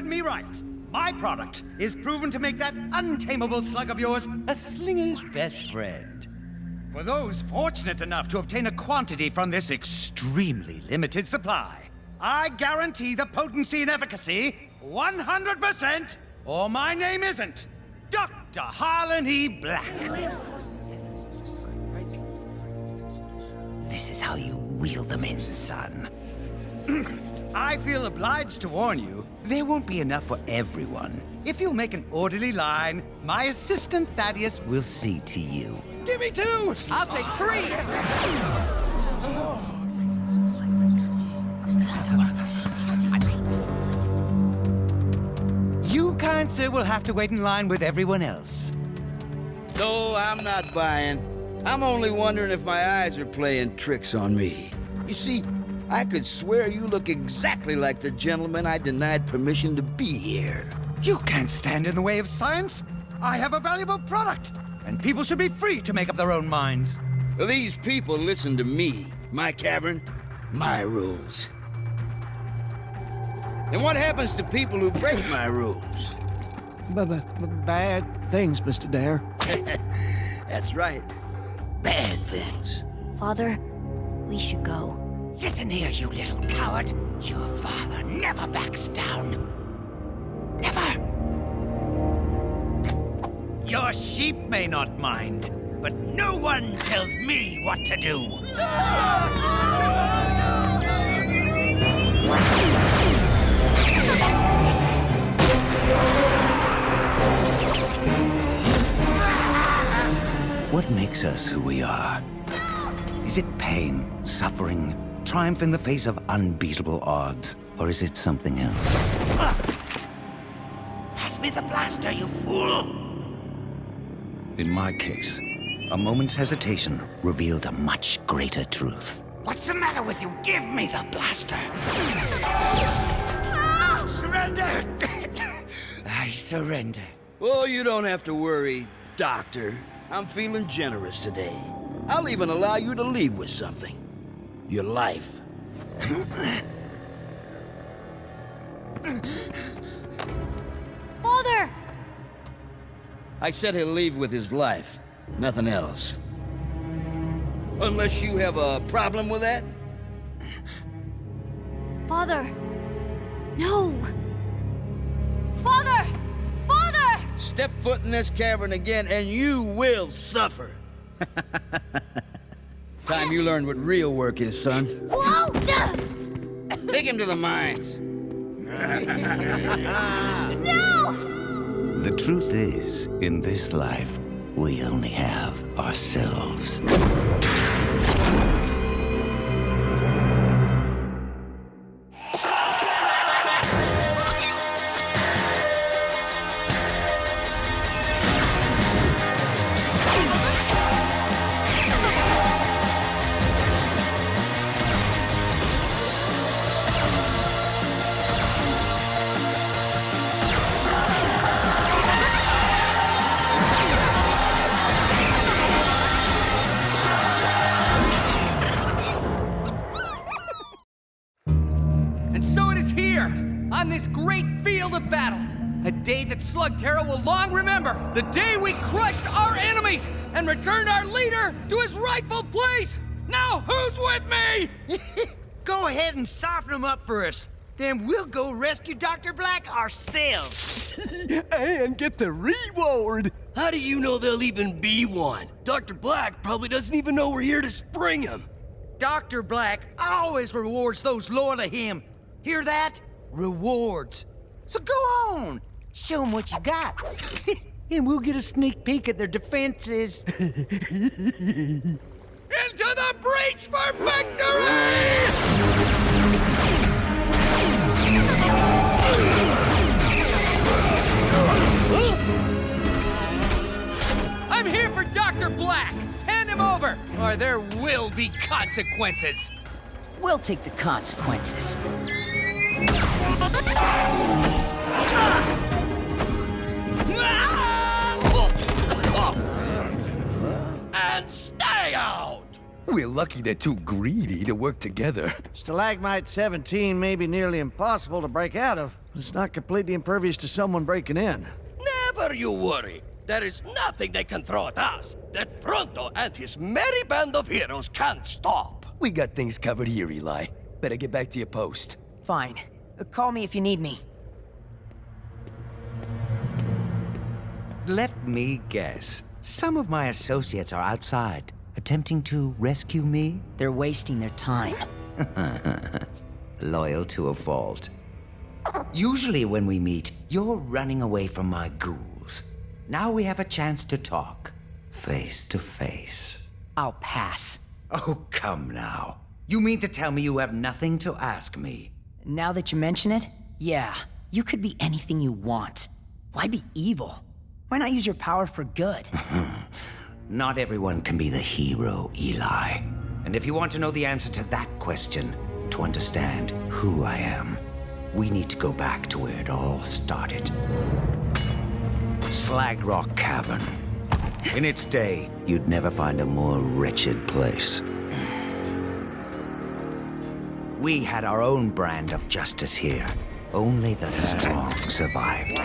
heard me right. My product is proven to make that untamable slug of yours a slinger's best friend. For those fortunate enough to obtain a quantity from this extremely limited supply, I guarantee the potency and efficacy 100%, or my name isn't Dr. Harlan E. Blakk. This is how you wheel them in, son. I feel obliged to warn you, there won't be enough for everyone. If you'll make an orderly line, my assistant Thaddeus will see to you. Give me 2! I'll take 3! You, kind sir, will have to wait in line with everyone else. No, I'm not buying. I'm only wondering if my eyes are playing tricks on me. You see, I could swear you look exactly like the gentleman I denied permission to be here. You can't stand in the way of science. I have a valuable product, and people should be free to make up their own minds. Well, these people listen to me. My cavern, my rules. And what happens to people who break my rules? Bad things, Mr. Dare. That's right. Bad things. Father, we should go. Listen here, you little coward. Your father never backs down. Never. Your sheep may not mind, but no one tells me what to do. What makes us who we are? Is it pain, suffering, triumph in the face of unbeatable odds? Or is it something else? Pass me the blaster, you fool! In my case, a moment's hesitation revealed a much greater truth. What's the matter with you? Give me the blaster! Surrender! I surrender. Oh, you don't have to worry, Doctor. I'm feeling generous today. I'll even allow you to leave with something. Your life. Father! I said he'll leave with his life. Nothing else. Unless you have a problem with that? Father! No! Father! Father! Step foot in this cavern again and you will suffer. Time you learn what real work is, son. Whoa! Take him to the mines. No! The truth is, in this life, we only have ourselves. And so it is here, on this great field of battle. A day that Slugterra will long remember. The day we crushed our enemies and returned our leader to his rightful place. Now who's with me? Go ahead and soften them up for us. Then we'll go rescue Dr. Blakk ourselves. And get the reward. How do you know there'll even be one? Dr. Blakk probably doesn't even know we're here to spring him. Dr. Blakk always rewards those loyal to him. Hear that? Rewards. So go on. Show them what you got. And we'll get a sneak peek at their defenses. Into the breach for victory! I'm here for Dr. Blakk. Hand him over, or there will be consequences. We'll take the consequences. And stay out! We're lucky they're too greedy to work together. Stalagmite 17 may be nearly impossible to break out of, but it's not completely impervious to someone breaking in. Never you worry. There is nothing they can throw at us that Pronto and his merry band of heroes can't stop. We got things covered here, Eli. Better get back to your post. Fine. Call me if you need me. Let me guess. Some of my associates are outside, attempting to rescue me? They're wasting their time. Loyal to a fault. Usually when we meet, you're running away from my ghouls. Now we have a chance to talk, face to face. I'll pass. Oh, come now. You mean to tell me you have nothing to ask me? Now that you mention it, yeah, you could be anything you want. Why be evil? Why not use your power for good? Not everyone can be the hero, Eli. And if you want to know the answer to that question, to understand who I am, we need to go back to where it all started. Slag Rock Cavern. In its day, you'd never find a more wretched place. We had our own brand of justice here. Only the strong survived.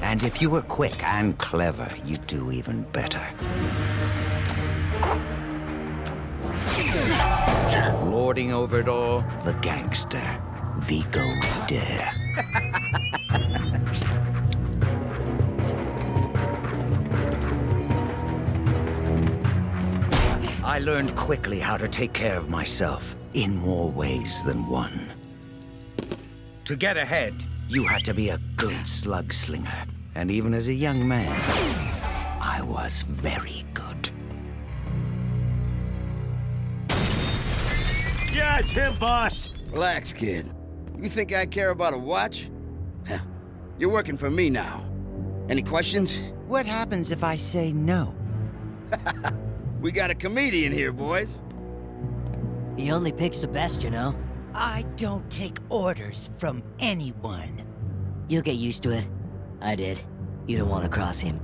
And if you were quick and clever, you'd do even better. Lording over it all, the gangster, Vigo Dare. I learned quickly how to take care of myself, in more ways than one. To get ahead, you had to be a good slug slinger. And even as a young man, I was very good. Yeah, it's him, boss. Relax, kid. You think I care about a watch? Heh. You're working for me now. Any questions? What happens if I say no? We got a comedian here, boys. He only picks the best, you know. I don't take orders from anyone. You'll get used to it. I did. You don't want to cross him.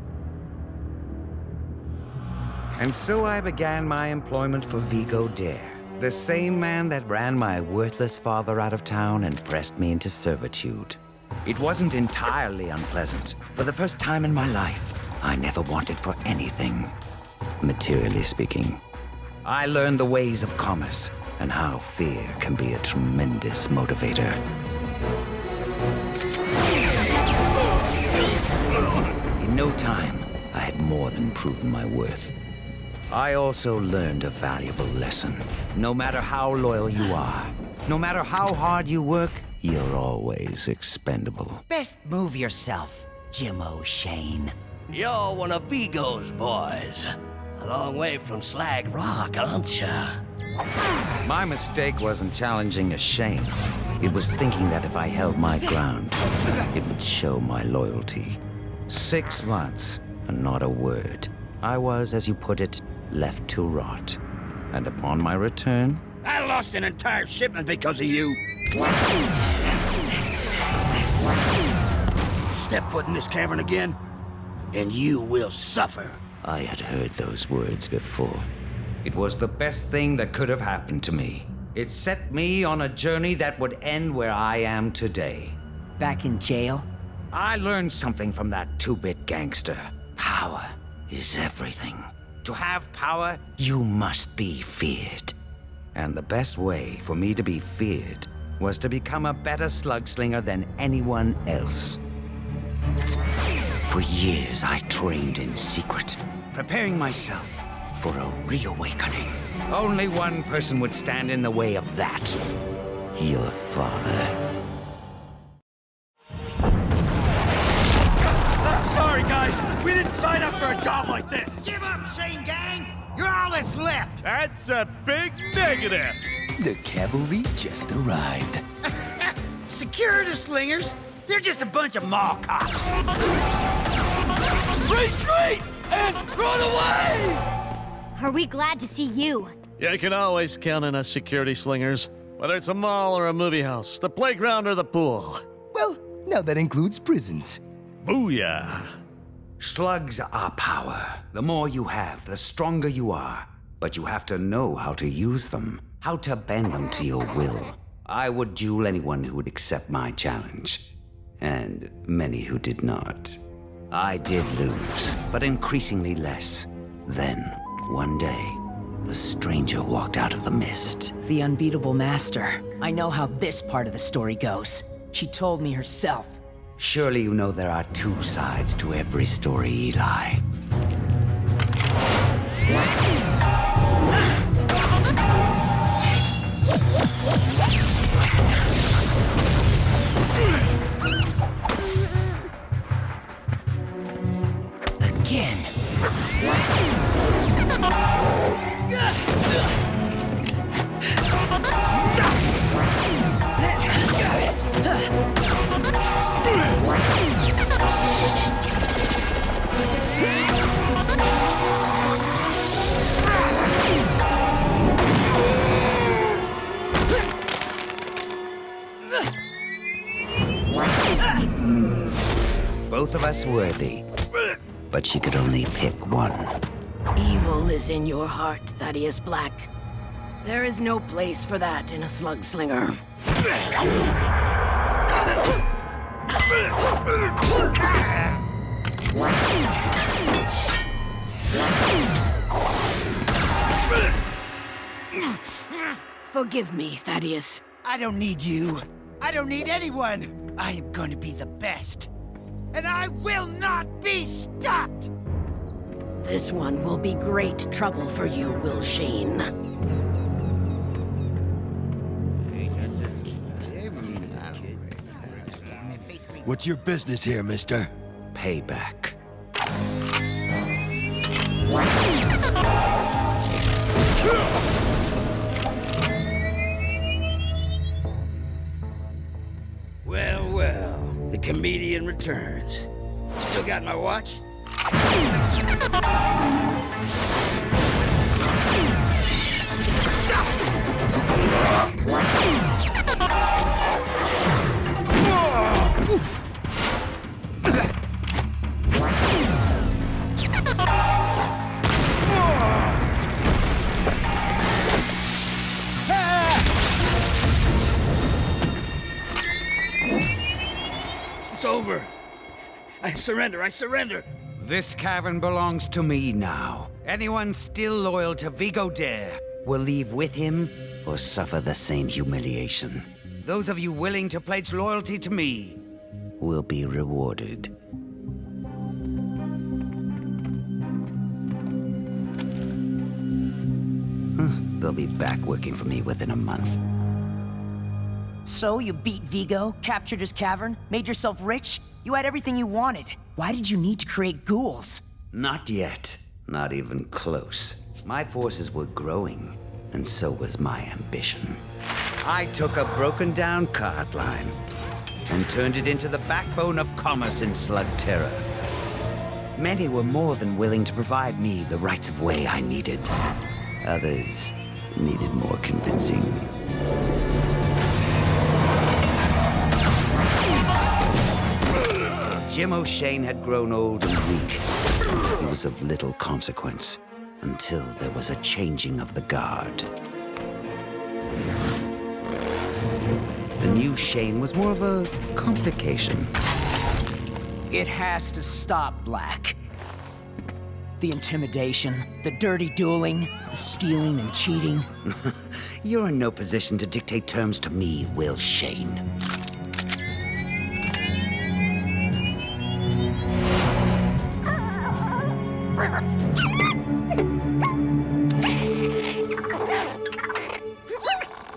And so I began my employment for Vigo Dare, the same man that ran my worthless father out of town and pressed me into servitude. It wasn't entirely unpleasant. For the first time in my life, I never wanted for anything, materially speaking. I learned the ways of commerce and how fear can be a tremendous motivator. In no time, I had more than proven my worth. I also learned a valuable lesson. No matter how loyal you are, no matter how hard you work, you're always expendable. Best move yourself, Jim O'Shane. You're one of Vigo's boys. A long way from Slag Rock, aren't ya? My mistake wasn't challenging a shame. It was thinking that if I held my ground, it would show my loyalty. 6 months, and not a word. I was, as you put it, left to rot. And upon my return... I lost an entire shipment because of you. Step foot in this cavern again, and you will suffer. I had heard those words before. It was the best thing that could have happened to me. It set me on a journey that would end where I am today. Back in jail? I learned something from that two-bit gangster. Power is everything. To have power, you must be feared. And the best way for me to be feared was to become a better slug slinger than anyone else. For years, I trained in secret, preparing myself for a reawakening. Only one person would stand in the way of that. Your father. Sorry, guys. We didn't sign up for a job like this. Give up, Shane Gang! You're all that's left! That's a big negative. The cavalry just arrived. Security slingers? They're just a bunch of mall cops. Retreat and run away! Are we glad to see you? You can always count on us security slingers. Whether it's a mall or a movie house, the playground or the pool. Well, now that includes prisons. Booyah. Slugs are power. The more you have, the stronger you are. But you have to know how to use them, how to bend them to your will. I would duel anyone who would accept my challenge, and many who did not. I did lose, but increasingly less. Then, one day, a stranger walked out of the mist. The unbeatable master. I know how this part of the story goes. She told me herself. Surely you know there are two sides to every story, Eli. Again. Both of us worthy, but she could only pick one. Evil is in your heart, Thaddeus Blakk. There is no place for that in a slugslinger. Forgive me, Thaddeus. I don't need you. I don't need anyone. I am going to be the best. And I will not be stopped! This one will be great trouble for you, Will Shane. What's your business here, mister? Payback. Well, well, the comedian returns. Still got my watch? It's over. I surrender. This cavern belongs to me now. Anyone still loyal to Vigo Dare Will leave with him or suffer the same humiliation. Those of you willing to pledge loyalty to me Will be rewarded. They'll be back working for me within a month. So you beat Vigo, captured his cavern, made yourself rich? You had everything you wanted. Why did you need to create ghouls? Not yet. Not even close. My forces were growing, and so was my ambition. I took a broken down card line and turned it into the backbone of commerce in Slugterra. Many were more than willing to provide me the rights of way I needed. Others needed more convincing. Jim O'Shane had grown old and weak. He was of little consequence until there was a changing of the guard. The new Shane was more of a complication. It has to stop, Blakk. The intimidation, the dirty dueling, the stealing and cheating. You're in no position to dictate terms to me, Will Shane.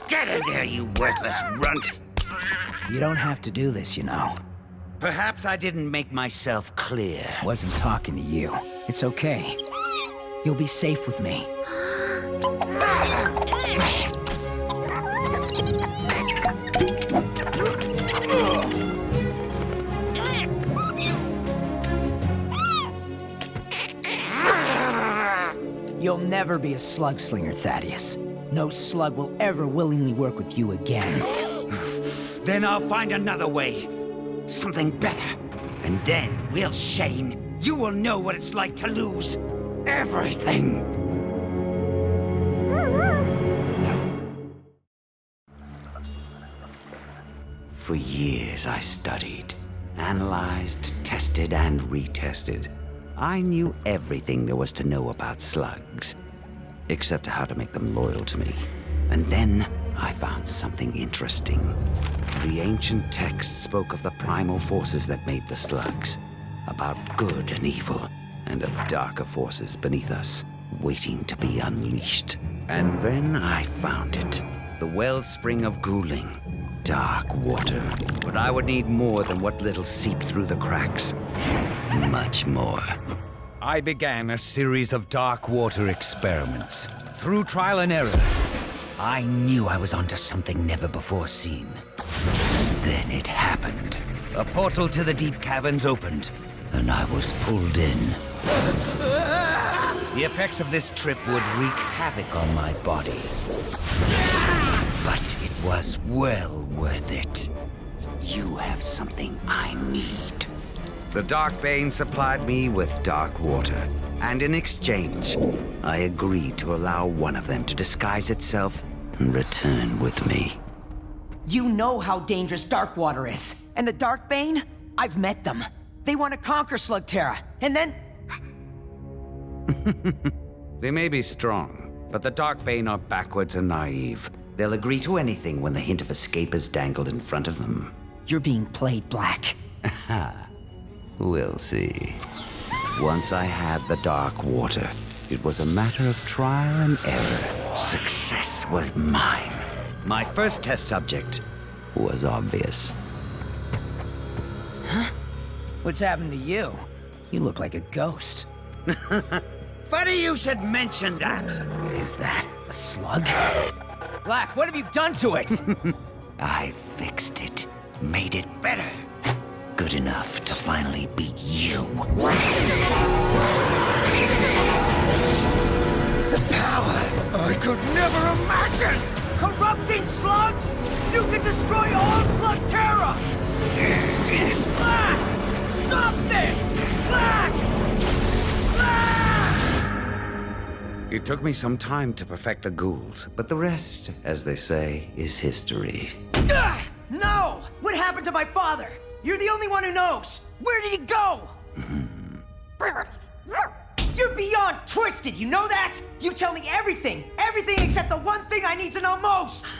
Get in there, you worthless runt! You don't have to do this, you know. Perhaps I didn't make myself clear. Wasn't talking to you. It's okay. You'll be safe with me. You'll never be a slugslinger, Thaddeus. No slug will ever willingly work with you again. Then I'll find another way. Something better. And then, Will Shane, you will know what it's like to lose everything. For years I studied, analyzed, tested, and retested. I knew everything there was to know about slugs, except how to make them loyal to me. And then I found something interesting. The ancient text spoke of the primal forces that made the slugs, about good and evil, and of darker forces beneath us, waiting to be unleashed. And then I found it. The wellspring of ghouling. Dark water. But I would need more than what little seeped through the cracks. Much more. I began a series of dark water experiments. Through trial and error, I knew I was onto something never before seen. Then it happened. A portal to the deep caverns opened, and I was pulled in. The effects of this trip would wreak havoc on my body. But it was well worth it. You have something I need. The Darkbane supplied me with dark water, and in exchange, I agreed to allow one of them to disguise itself and return with me. You know how dangerous dark water is. And the Darkbane? I've met them. They want to conquer Slugterra, and then... They may be strong, but the Darkbane are backwards and naive. They'll agree to anything when the hint of escape is dangled in front of them. You're being played, Blakk. We'll see. Once I had the dark water, it was a matter of trial and error. Success was mine. My first test subject was obvious. Huh? What's happened to you? You look like a ghost. Funny you should mention that. Is that a slug? Blakk, what have you done to it? I fixed it. Made it better. Good enough to finally beat you. The power I could never imagine! Corrupting slugs? You can destroy all Slugterra! Blakk! Stop this! Blakk! Blakk! It took me some time to perfect the ghouls, but the rest, as they say, is history. No! What happened to my father? You're the only one who knows! Where did he go? You're beyond twisted, you know that? You tell me everything! Everything except the one thing I need to know most!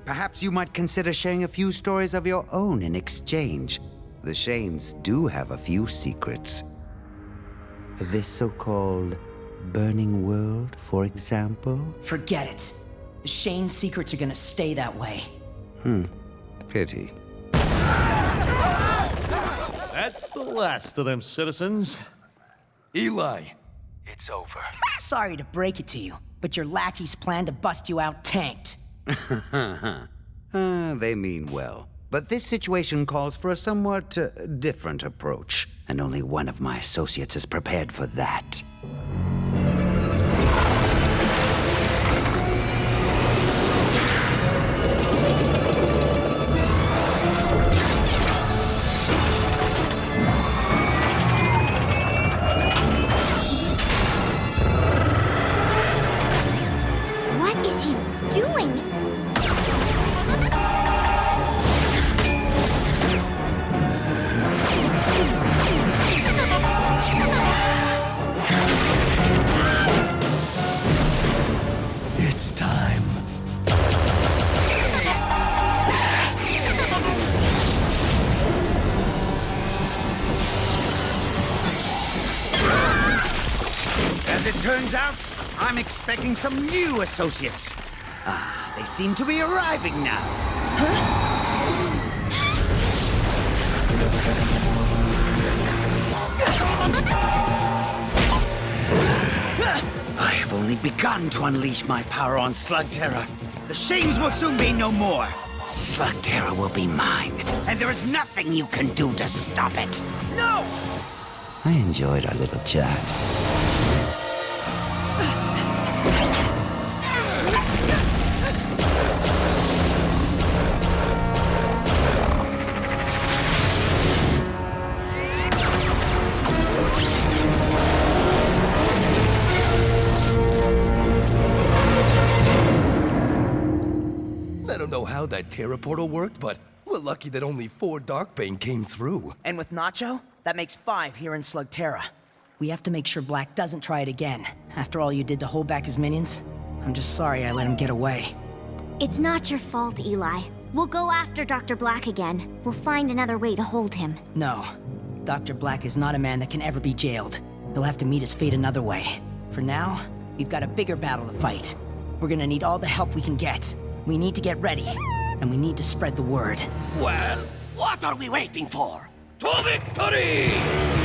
Perhaps you might consider sharing a few stories of your own in exchange. The Shanes do have a few secrets. This so-called burning world, for example? Forget it. The Shane secrets are gonna stay that way. Pity. That's the last of them, citizens. Eli, it's over. Sorry to break it to you, but your lackeys plan to bust you out tanked. They mean well. But this situation calls for a somewhat different approach, and only one of my associates is prepared for that. What is he doing? It's time. As it turns out, I'm expecting some new associates. They seem to be arriving now. I have only begun to unleash my power on Slugterra. The Shanes will soon be no more. Slugterra will be mine, and there is nothing you can do to stop it. No! I enjoyed our little chat. I don't know how that Terra portal worked, but were lucky that only 4 Darkbane came through. And with Nacho, that makes 5 here in Slugterra. We have to make sure Blakk doesn't try it again. After all you did to hold back his minions, I'm just sorry I let him get away. It's not your fault, Eli. We'll go after Dr. Blakk again. We'll find another way to hold him. No. Dr. Blakk is not a man that can ever be jailed. He'll have to meet his fate another way. For now, we've got a bigger battle to fight. We're gonna need all the help we can get. We need to get ready, and we need to spread the word. Well, what are we waiting for? To victory!